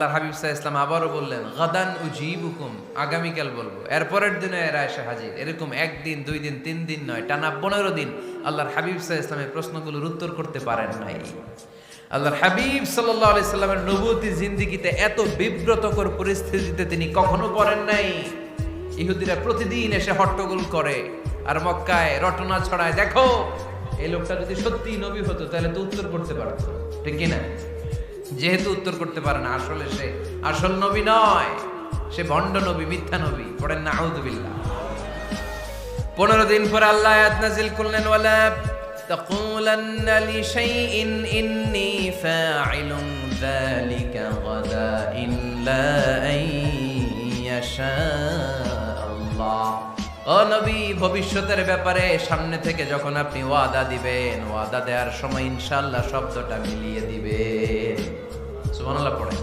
আল্লাহর হাবিব সাল্লাল্লাহু আলাইহি ওয়াসাল্লাম আবারও বললেন, গাদান উজিবুকুম, আগামীকাল বলবো। এরপরের দিনে এরা এসে হাজির। এরকম একদিন, 2 দিন, 3 দিন নয়, টানা 15 দিন আল্লাহর হাবিব সাল্লাল্লাহু আলাইহি ওয়াসাল্লামের প্রশ্নগুলোর উত্তর করতে পারেন নাই। আল্লাহর হাবিব সাল্লাল্লাহু আলাইহি সাল্লামের নবুয়তি জিন্দেগিতে এত বিব্রতকর পরিস্থিতিতে তিনি কখনো পড়েন নাই। ইহুদিরা প্রতিদিন এসে হট্টগোল করে আর মক্কায় রটনা ছড়ায়, দেখো এই লোকটা যদি সত্যি নবী হতো তাহলে তো উত্তর করতে পারতো, ঠিক কি না? যেহেতু উত্তর করতে পারে না, আসলে সে আসল নবী নয়, সে ভণ্ড নবী, মিথ্যা নবী। পড়েন না আউযুবিল্লাহ। 15 দিন পর আল্লাহ আয়াত নাযিল করলেন, ওয়ালা তাকুলান্না লিশাইইন ইন্নী ফাইলুন যালিকা গাদা ইল্লা আইয়াশা আল্লাহ। ও নবী, ভবিষ্যতের ব্যাপারে সামনে থেকে যখন আপনি ওয়াদা দিবেন, ওয়াদা দেওয়ার সময় ইনশাআল্লাহ শব্দটা মিলিয়ে দিবেন। সুবহানাল্লাহ পড়েন।